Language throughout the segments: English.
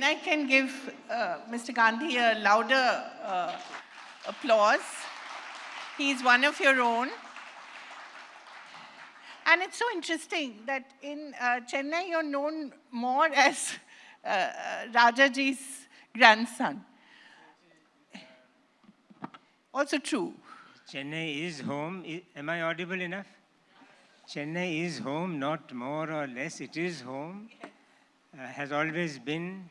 And I can give Mr. Gandhi a louder applause. He's one of your own. And it's so interesting that in Chennai, you're known more as Rajaji's grandson. Also true. Chennai is home. Am I audible enough? Chennai is home, not more or less. It is home. Has always been,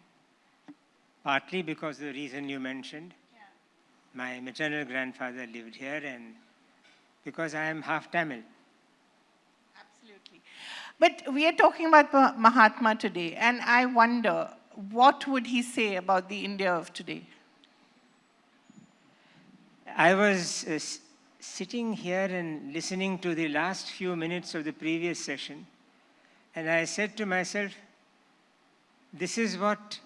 partly because of the reason you mentioned. Yeah. My maternal grandfather lived here, and because I am half Tamil. Absolutely. But we are talking about Mahatma today, and I wonder, what would he say about the India of today? I was sitting here and listening to the last few minutes of the previous session, and I said to myself, this is what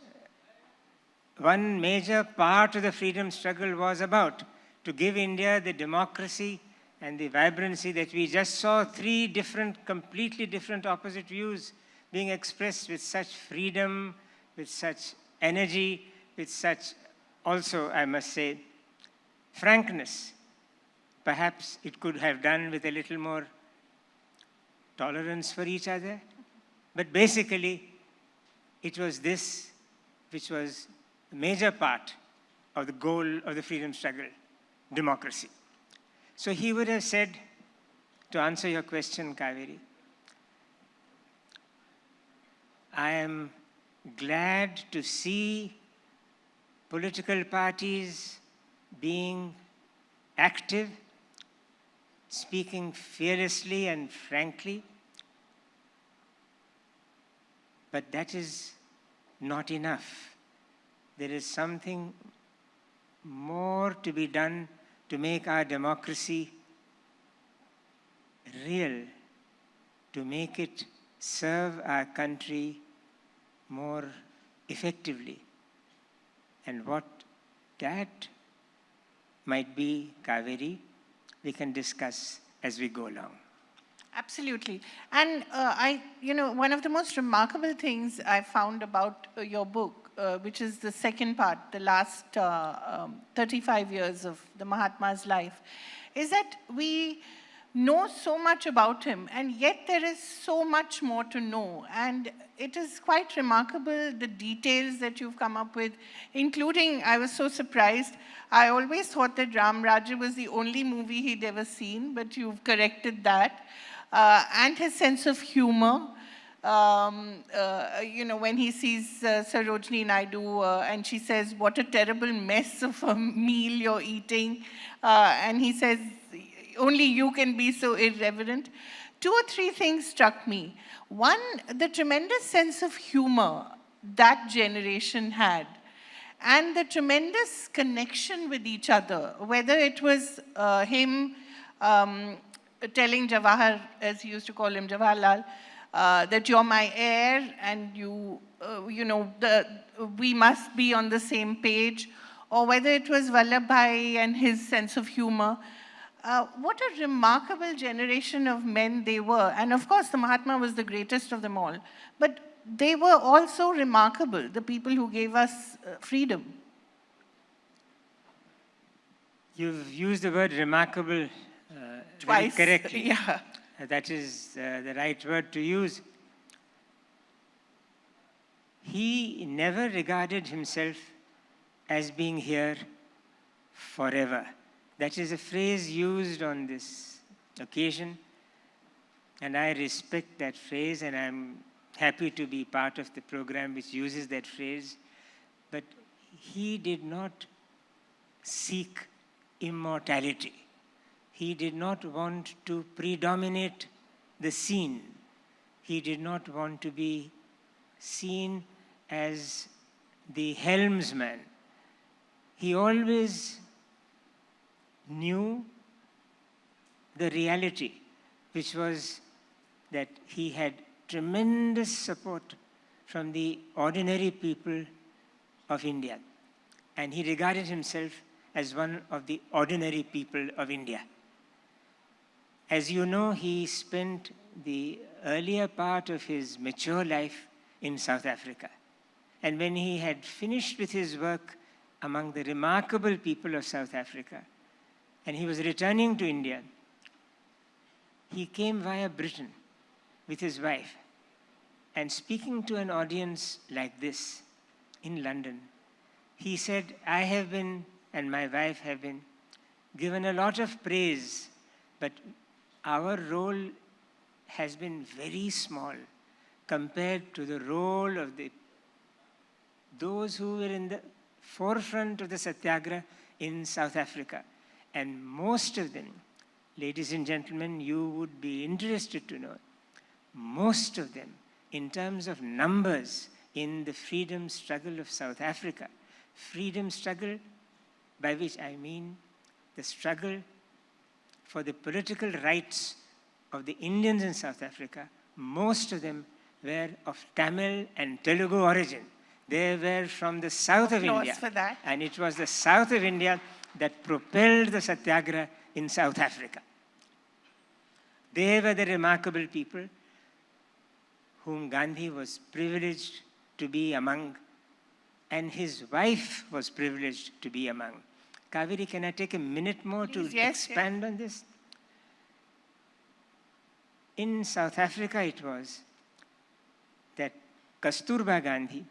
one major part of the freedom struggle was about, to give India the democracy and the vibrancy that we just saw three different, completely different opposite views being expressed with such freedom, with such energy, with such, also, I must say, frankness. Perhaps it could have done with a little more tolerance for each other. But basically, it was this which was a major part of the goal of the freedom struggle, democracy. So he would have said, to answer your question, Kaveri, I am glad to see political parties being active, speaking fearlessly and frankly, but that is not enough. There is something more to be done to make our democracy real, to make it serve our country more effectively. And what that might be, Kaveri, we can discuss as we go along. Absolutely. And one of the most remarkable things I found about your book, which is the second part, the last 35 years of the Mahatma's life, is that we know so much about him, and yet there is so much more to know. And it is quite remarkable, the details that you've come up with, including, I was so surprised, I always thought that Ram Raja was the only movie he'd ever seen, but you've corrected that. And his sense of humor, when he sees Sarojini Naidu and she says, what a terrible mess of a meal you're eating. And he says, only you can be so irreverent. 2 or 3 things struck me. One, the tremendous sense of humor that generation had, and the tremendous connection with each other, whether it was him telling Jawahar, as he used to call him, Jawaharlal, that you're my heir and we must be on the same page, or whether it was Vallabhbhai and his sense of humor. What a remarkable generation of men they were. And of course, the Mahatma was the greatest of them all. But they were also remarkable, the people who gave us freedom. You've used the word remarkable twice, very correctly. Yeah. That is the right word to use. He never regarded himself as being here forever. That is a phrase used on this occasion, and I respect that phrase, and I'm happy to be part of the program which uses that phrase. But he did not seek immortality. He did not want to predominate the scene. He did not want to be seen as the helmsman. He always knew the reality, which was that he had tremendous support from the ordinary people of India. And he regarded himself as one of the ordinary people of India. As you know, he spent the earlier part of his mature life in South Africa. And when he had finished with his work among the remarkable people of South Africa, and he was returning to India, he came via Britain with his wife, and speaking to an audience like this in London, he said, I have been, and my wife have been, given a lot of praise, but our role has been very small compared to the role of those who were in the forefront of the Satyagraha in South Africa. And most of them, ladies and gentlemen, you would be interested to know, most of them, in terms of numbers in the freedom struggle of South Africa, freedom struggle by which I mean the struggle for the political rights of the Indians in South Africa, most of them were of Tamil and Telugu origin. They were from the south of India. For that. And it was the south of India that propelled the Satyagraha in South Africa. They were the remarkable people whom Gandhi was privileged to be among, and his wife was privileged to be among. Kaveri, can I take a minute more Please, to yes, expand on this? In South Africa it was that Kasturba Gandhi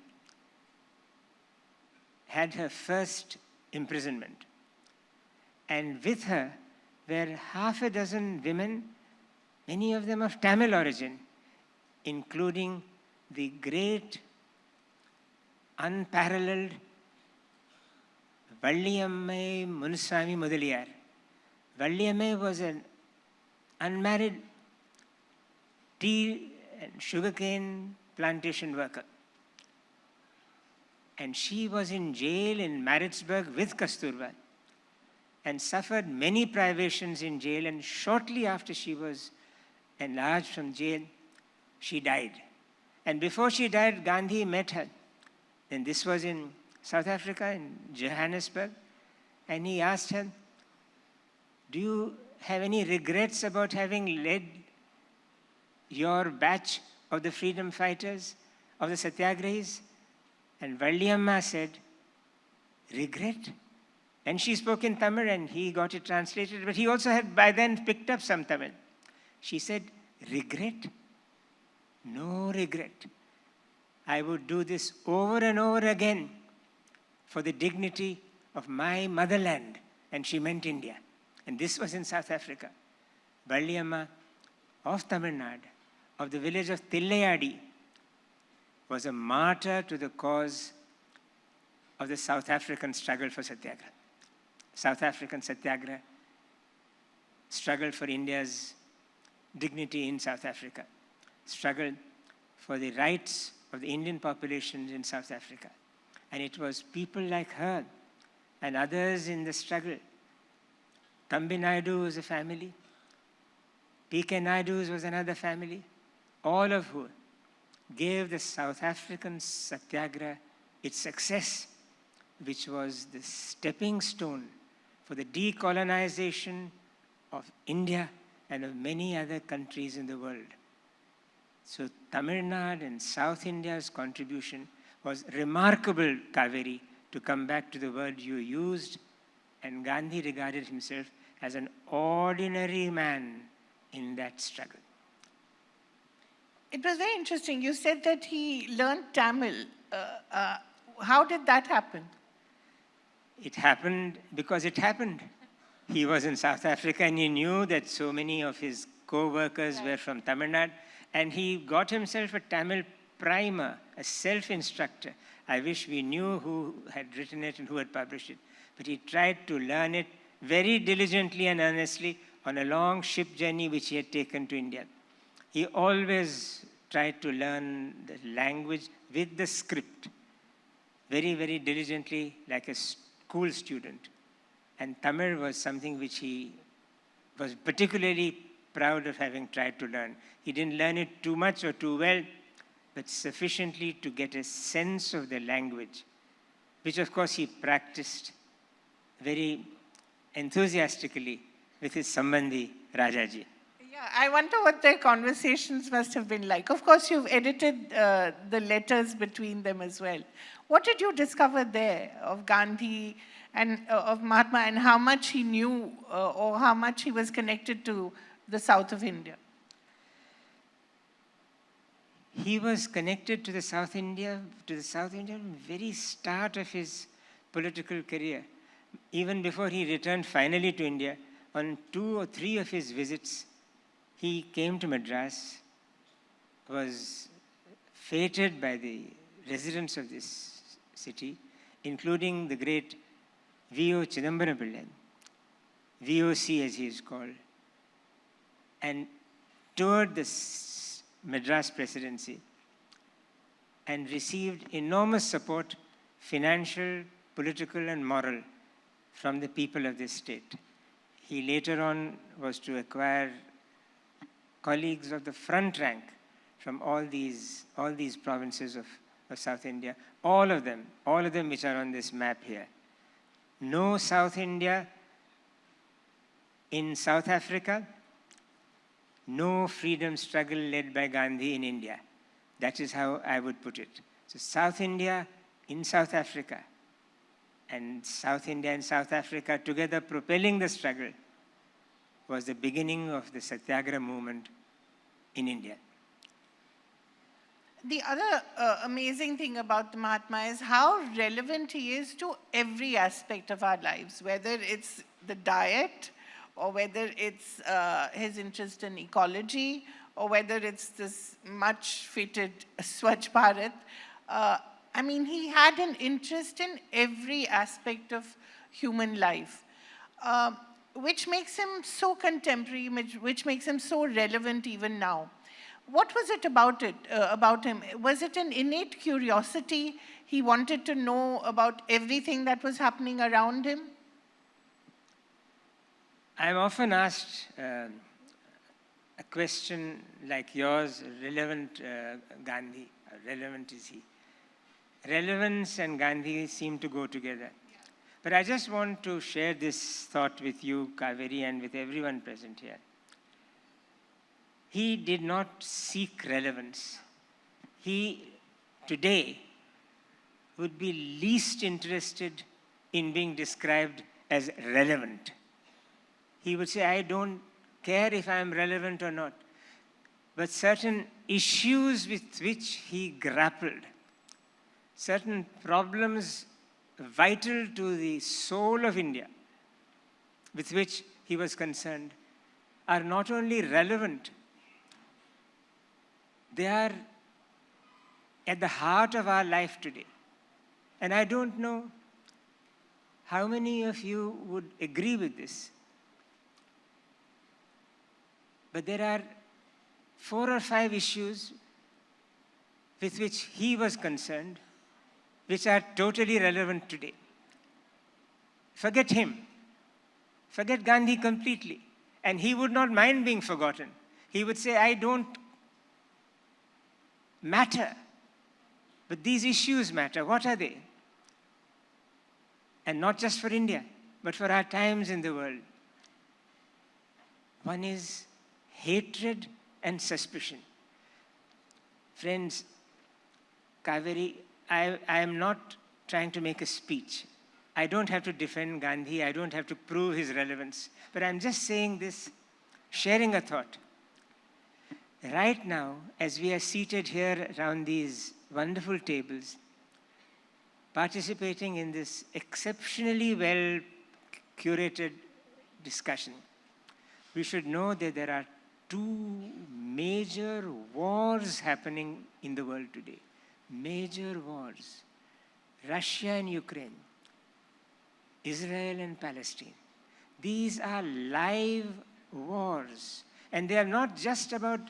had her first imprisonment. And with her were half a dozen women, many of them of Tamil origin, including the great, unparalleled Valliyamai Munuswami Mudaliyar. Valliyamai was an unmarried tea and sugarcane plantation worker. And she was in jail in Maritzburg with Kasturba and suffered many privations in jail, and shortly after she was enlarged from jail, she died. And before she died, Gandhi met her. And this was in South Africa, in Johannesburg, and he asked her, do you have any regrets about having led your batch of the freedom fighters, of the Satyagrahis? And Valliyamma said, regret? And she spoke in Tamil and he got it translated, but he also had by then picked up some Tamil. She said, regret? No regret. I would do this over and over again for the dignity of my motherland. And she meant India. And this was in South Africa. Valliyamma of Tamil Nadu, of the village of Tillayadi, was a martyr to the cause of the South African struggle for Satyagraha. South African Satyagraha struggled for India's dignity in South Africa, struggled for the rights of the Indian populations in South Africa. And it was people like her and others in the struggle. Thambi Naidu was a family. P.K. Naidu's was another family, all of whom gave the South African Satyagraha its success, which was the stepping stone for the decolonization of India and of many other countries in the world. So Tamil Nadu and South India's contribution was remarkable, Kaveri, to come back to the word you used, and Gandhi regarded himself as an ordinary man in that struggle. It was very interesting. You said that he learned Tamil. How did that happen? It happened because it happened. He was in South Africa and he knew that so many of his co-workers were from Tamil Nadu, and he got himself a Tamil primer, a self-instructor. I wish we knew who had written it and who had published it. But he tried to learn it very diligently and earnestly on a long ship journey which he had taken to India. He always tried to learn the language with the script, very, very diligently, like a school student. And Tamil was something which he was particularly proud of having tried to learn. He didn't learn it too much or too well, but sufficiently to get a sense of the language, which of course he practiced very enthusiastically with his Sambandhi Rajaji. Yeah, I wonder what their conversations must have been like. Of course, you've edited the letters between them as well. What did you discover there of Gandhi and of Mahatma, and how much he knew or how much he was connected to the south of India? He was connected to the South India from the very start of his political career. Even before he returned finally to India, on 2 or 3 of his visits, he came to Madras, was feted by the residents of this city, including the great V.O. Chidambaram Pillai, VOC as he is called, and toured the Madras presidency and received enormous support, financial, political, and moral, from the people of this state. He later on was to acquire colleagues of the front rank from all these provinces of South India, all of them which are on this map here. No South India in South Africa, no freedom struggle led by Gandhi in India. That is how I would put it. So South India in South Africa, and South India and South Africa together propelling the struggle, was the beginning of the Satyagraha movement in India. The other amazing thing about the Mahatma is how relevant he is to every aspect of our lives, whether it's the diet, or whether it's his interest in ecology, or whether it's this much-feted Swachh Bharat. I mean, he had an interest in every aspect of human life, which makes him so contemporary, which makes him so relevant even now. What was it about him? Was it an innate curiosity? He wanted to know about everything that was happening around him? I'm often asked a question like yours, relevant Gandhi, how relevant is he? Relevance and Gandhi seem to go together. But I just want to share this thought with you, Kaveri, and with everyone present here. He did not seek relevance. He, today, would be least interested in being described as relevant. He would say, I don't care if I am relevant or not. But certain issues with which he grappled, certain problems vital to the soul of India with which he was concerned, are not only relevant, they are at the heart of our life today. And I don't know how many of you would agree with this. But there are 4 or 5 issues with which he was concerned, which are totally relevant today. Forget him. Forget Gandhi completely. And he would not mind being forgotten. He would say, I don't matter. But these issues matter. What are they? And not just for India, but for our times in the world. One is hatred and suspicion. Friends, Kaveri, I am not trying to make a speech. I don't have to defend Gandhi. I don't have to prove his relevance. But I'm just saying this, sharing a thought. Right now, as we are seated here around these wonderful tables, participating in this exceptionally well curated discussion, we should know that there are 2 major wars happening in the world today. Major wars. Russia and Ukraine, Israel and Palestine. These are live wars. And they are not just about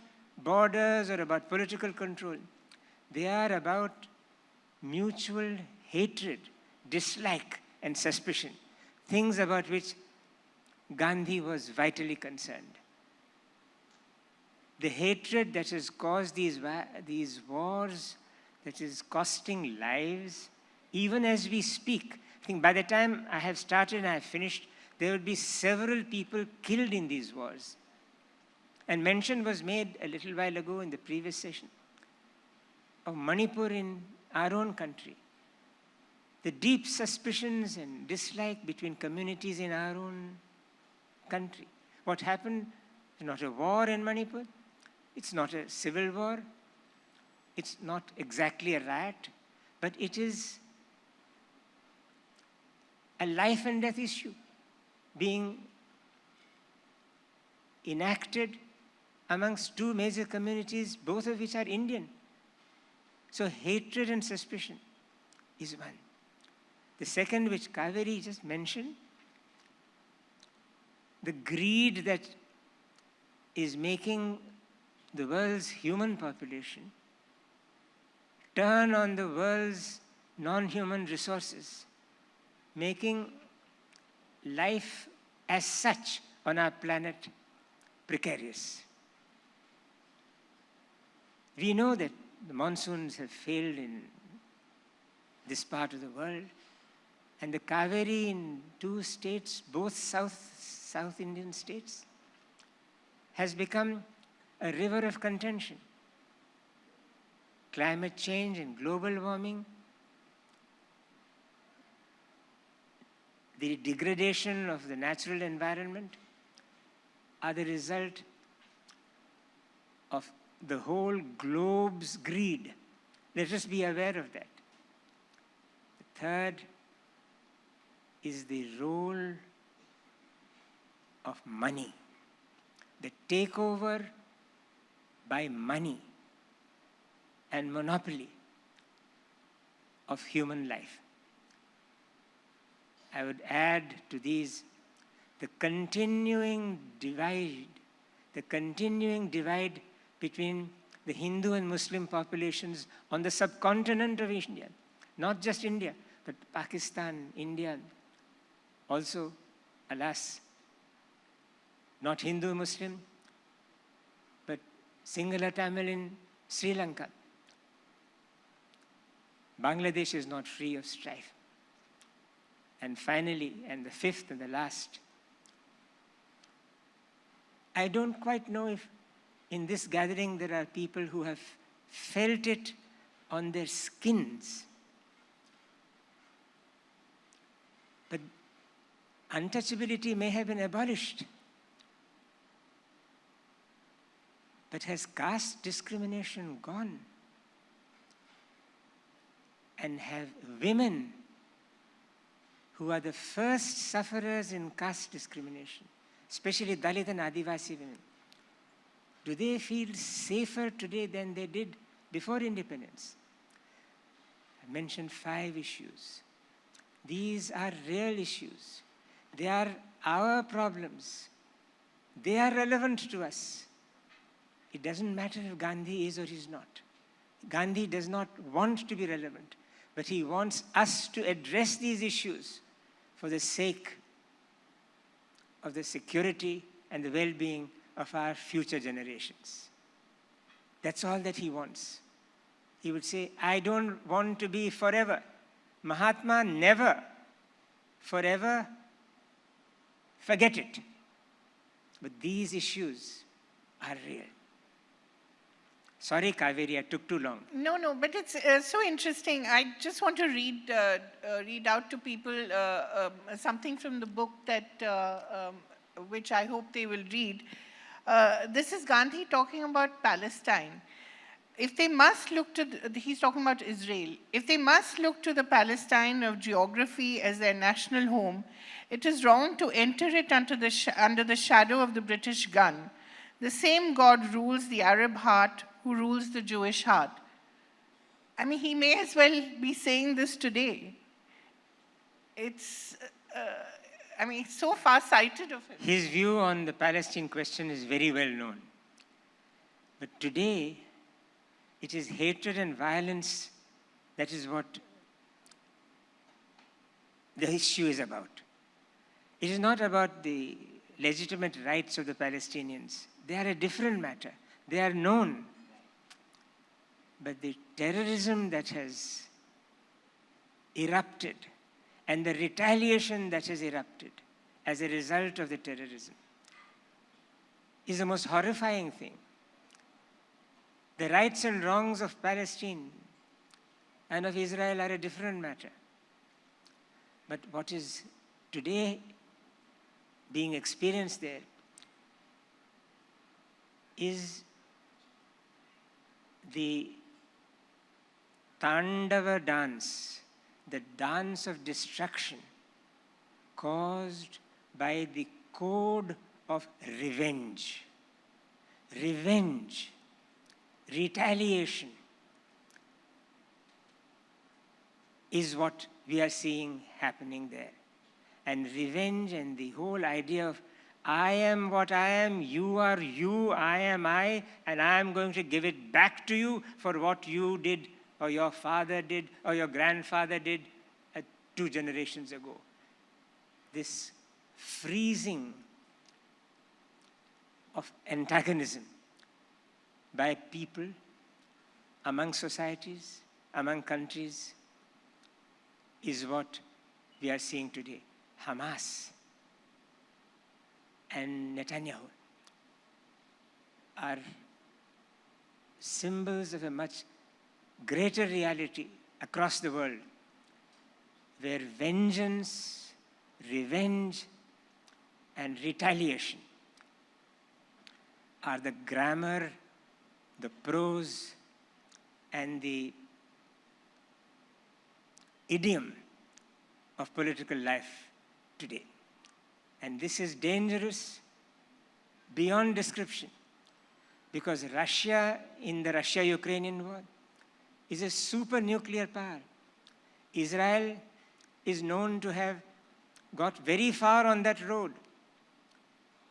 borders or about political control. They are about mutual hatred, dislike, and suspicion. Things about which Gandhi was vitally concerned. The hatred that has caused these wars, that is costing lives, even as we speak. I think by the time I have started and I have finished, there will be several people killed in these wars. And mention was made a little while ago in the previous session of Manipur in our own country. The deep suspicions and dislike between communities in our own country. What happened is not a war in Manipur. It's not a civil war. It's not exactly a riot, but it is a life and death issue being enacted amongst two major communities, both of which are Indian. So hatred and suspicion is one. The second, which Kaveri just mentioned, the greed that is making the world's human population turn on the world's non-human resources, making life as such on our planet precarious. We know that the monsoons have failed in this part of the world, and the Kaveri in two states, both South Indian states, has become a river of contention. Climate change and global warming, the degradation of the natural environment are the result of the whole globe's greed. Let us be aware of that. The third is the role of money, the takeover by money and monopoly of human life. I would add to these the continuing divide between the Hindu and Muslim populations on the subcontinent of India, not just India, but Pakistan, India, also, alas, not Hindu Muslim, but Sinhala Tamil in Sri Lanka. Bangladesh is not free of strife. And finally, and the fifth and the last, I don't quite know if in this gathering there are people who have felt it on their skins. But untouchability may have been abolished. But has caste discrimination gone? And have women, who are the first sufferers in caste discrimination, especially Dalit and Adivasi women, do they feel safer today than they did before independence? I mentioned 5 issues. These are real issues. They are our problems. They are relevant to us. It doesn't matter if Gandhi is or is not. Gandhi does not want to be relevant, but he wants us to address these issues for the sake of the security and the well-being of our future generations. That's all that he wants. He would say, I don't want to be forever. Mahatma never, forever, forget it. But these issues are real. Sorry, Kaveri, I took too long. No, but it's so interesting. I just want to read out to people something from the book that, which I hope they will read. This is Gandhi talking about Palestine. If they must look to, he's talking about Israel. If they must look to the Palestine of geography as their national home, it is wrong to enter it under the shadow of the British gun. The same God rules the Arab heart who rules the Jewish heart. I mean, he may as well be saying this today. It's, it's so far-sighted of him. His view on the Palestine question is very well known. But today, it is hatred and violence that is what the issue is about. It is not about the legitimate rights of the Palestinians. They are a different matter. They are known. But the terrorism that has erupted and the retaliation that has erupted as a result of the terrorism is the most horrifying thing. The rights and wrongs of Palestine and of Israel are a different matter. But what is today being experienced there is the Tandava dance, the dance of destruction caused by the code of revenge. Revenge, retaliation is what we are seeing happening there. And revenge and the whole idea of I am what I am, you are you, I am I, and I am going to give it back to you for what you did, or your father did, or your grandfather did 2 generations ago. This freezing of antagonism by people, among societies, among countries, is what we are seeing today. Hamas and Netanyahu are symbols of a much greater reality across the world, where vengeance, revenge, and retaliation are the grammar, the prose, and the idiom of political life today. And this is dangerous beyond description, because Russia, in the Russia-Ukrainian war, is a super nuclear power. Israel is known to have got very far on that road.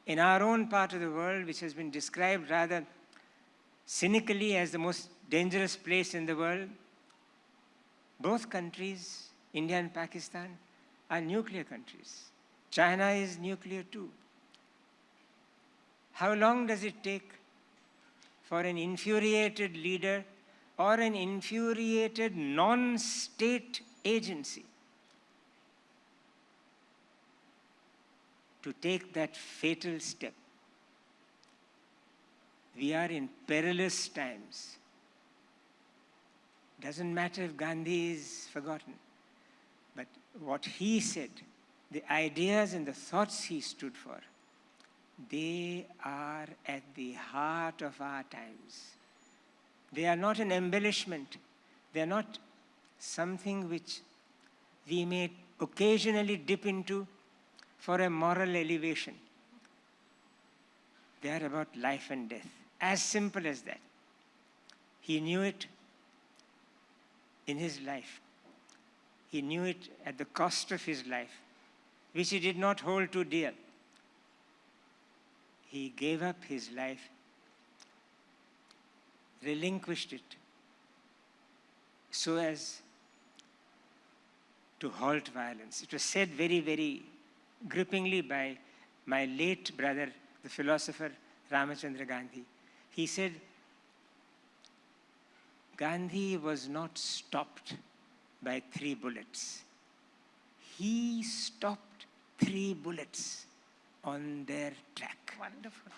In our own part of the world, which has been described rather cynically as the most dangerous place in the world, both countries, India and Pakistan, are nuclear countries. China is nuclear too. How long does it take for an infuriated leader or an infuriated non-state agency to take that fatal step? We are in perilous times. Doesn't matter if Gandhi is forgotten, but what he said, the ideas and the thoughts he stood for, they are at the heart of our times. They are not an embellishment. They are not something which we may occasionally dip into for a moral elevation. They are about life and death. As simple as that. He knew it in his life. He knew it at the cost of his life, which he did not hold too dear. He gave up his life, relinquished it, so as to halt violence. It was said very, very grippingly by my late brother, the philosopher Ramachandra Gandhi. He said, Gandhi was not stopped by 3 bullets. He stopped 3 bullets on their track. Wonderful.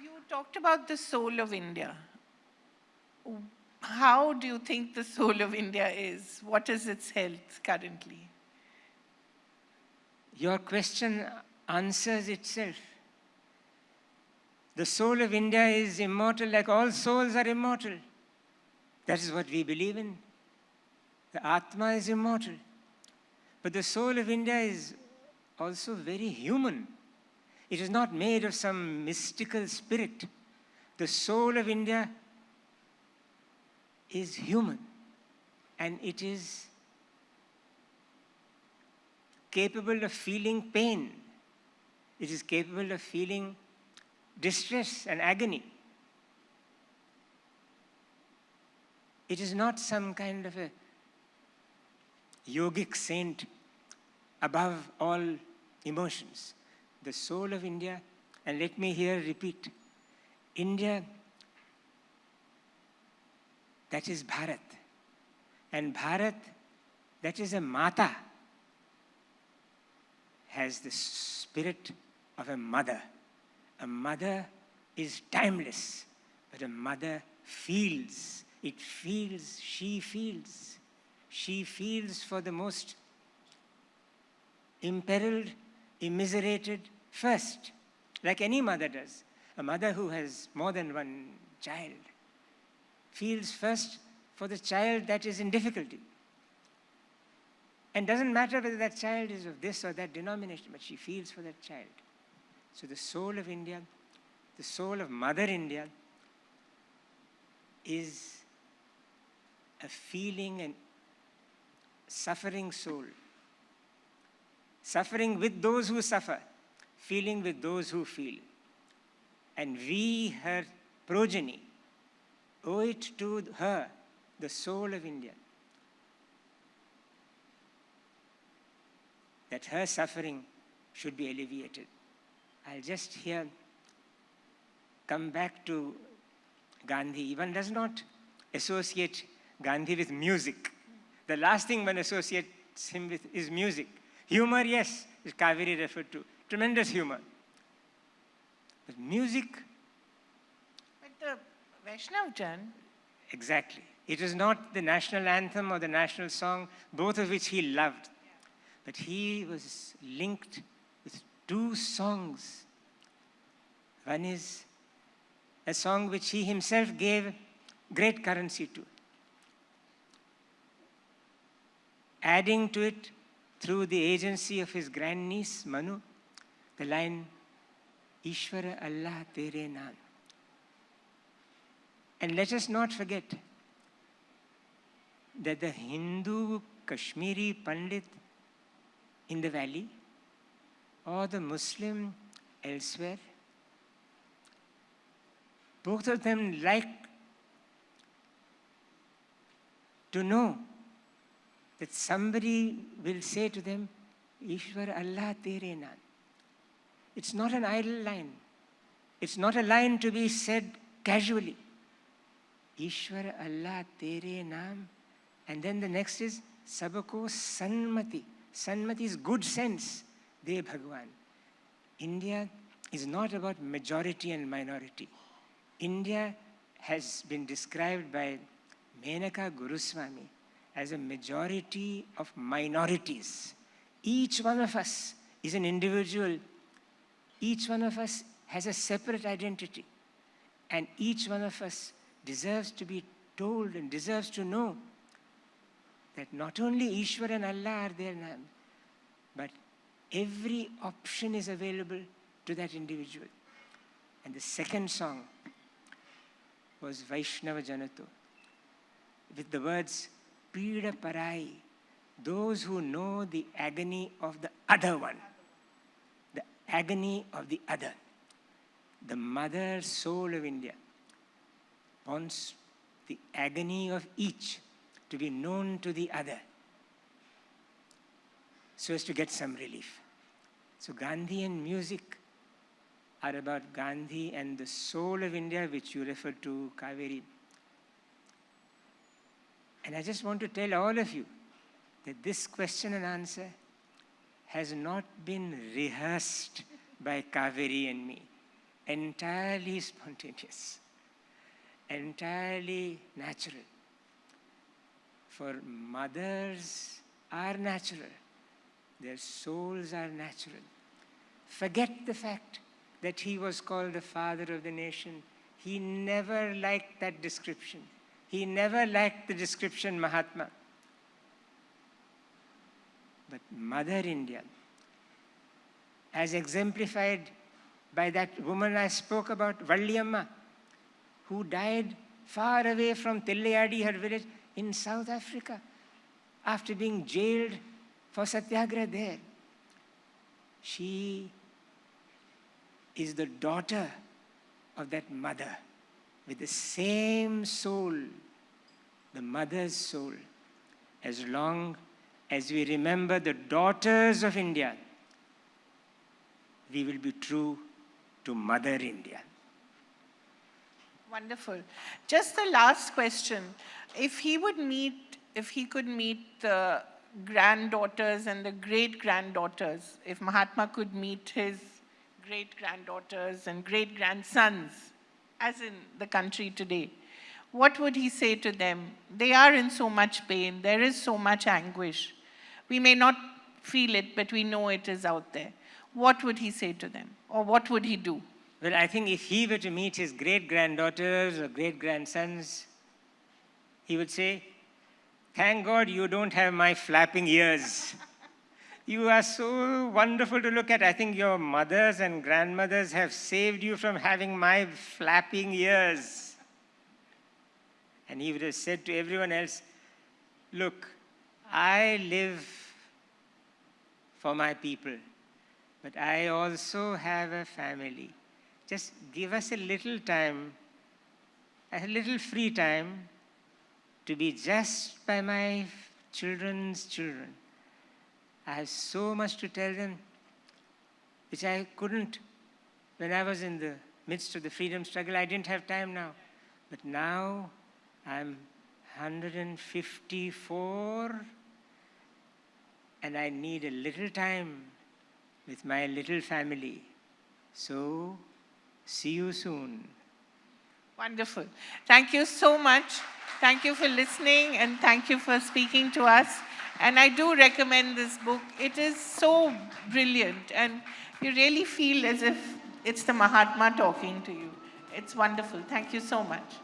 You talked about the soul of India. How do you think the soul of India is? What is its health currently? Your question answers itself. The soul of India is immortal, like all souls are immortal. That is what we believe in. The Atma is immortal. But the soul of India is also very human. It is not made of some mystical spirit. The soul of India is human, and it is capable of feeling pain. It is capable of feeling distress and agony. It is not some kind of a yogic saint above all emotions. The soul of India, and let me here repeat, India, that is Bharat. And Bharat, that is a Mata, has the spirit of a mother. A mother is timeless, but a mother feels. It feels, she feels. She feels for the most imperiled, immiserated first, like any mother does. A mother who has more than one child feels first for the child that is in difficulty. And doesn't matter whether that child is of this or that denomination, but she feels for that child. So the soul of India, the soul of Mother India, is a feeling and suffering soul. Suffering with those who suffer, feeling with those who feel. And we, her progeny, owe it to her, the soul of India, that her suffering should be alleviated. I'll just here come back to Gandhi. One does not associate Gandhi with music. The last thing one associates him with is music. Humor, yes, is Kaveri referred to. Tremendous humor. But music... But the Vaishnav Jan... Exactly. It was not the national anthem or the national song, both of which he loved. Yeah. But he was linked with two songs. One is a song which he himself gave great currency to. Adding to it, through the agency of his grandniece, Manu, the line, Ishvara Allah Tere Naam. And let us not forget that the Hindu Kashmiri Pandit in the valley or the Muslim elsewhere, both of them like to know that somebody will say to them, Ishwar Allah Tere Naam. It's not an idle line. It's not a line to be said casually. Ishwar Allah Tere Naam. And then the next is Sabako Sanmati. Sanmati is good sense. De Bhagwan. India is not about majority and minority. India has been described by Menaka Guruswami as a majority of minorities. Each one of us is an individual. Each one of us has a separate identity. And each one of us deserves to be told and deserves to know that not only Ishwar and Allah are there now, but every option is available to that individual. And the second song was Vaishnava Janato, with the words, Pida Parai, those who know the agony of the other one, the agony of the other. The mother soul of India wants the agony of each to be known to the other so as to get some relief. So Gandhian music are about Gandhi and the soul of India, which you referred to, Kaveri. And I just want to tell all of you that this question and answer has not been rehearsed by Kaveri and me. Entirely spontaneous, entirely natural. For mothers are natural. Their souls are natural. Forget the fact that he was called the father of the nation. He never liked that description. He never liked the description Mahatma. But Mother India, as exemplified by that woman I spoke about, Valliyamma, who died far away from Tillayadi, her village, in South Africa, after being jailed for satyagraha there. She is the daughter of that mother with the same soul, the mother's soul. As long as we remember the daughters of India, we will be true to Mother India. Wonderful. Just the last question. If he could meet the granddaughters and the great-granddaughters, if Mahatma could meet his great-granddaughters and great-grandsons, as in the country today, what would he say to them? They are in so much pain. There is so much anguish. We may not feel it, but we know it is out there. What would he say to them? Or what would he do? Well, I think if he were to meet his great-granddaughters or great-grandsons, he would say, "Thank God you don't have my flapping ears. You are so wonderful to look at. I think your mothers and grandmothers have saved you from having my flapping ears." And he would have said to everyone else, "Look, I live for my people, but I also have a family. Just give us a little time, a little free time to be just by my children's children. I have so much to tell them, which I couldn't when I was in the midst of the freedom struggle. I didn't have time now. But now I'm 154 and I need a little time with my little family. So, see you soon." Wonderful. Thank you so much. Thank you for listening and thank you for speaking to us. And I do recommend this book. It is so brilliant and you really feel as if it's the Mahatma talking to you. It's wonderful. Thank you so much.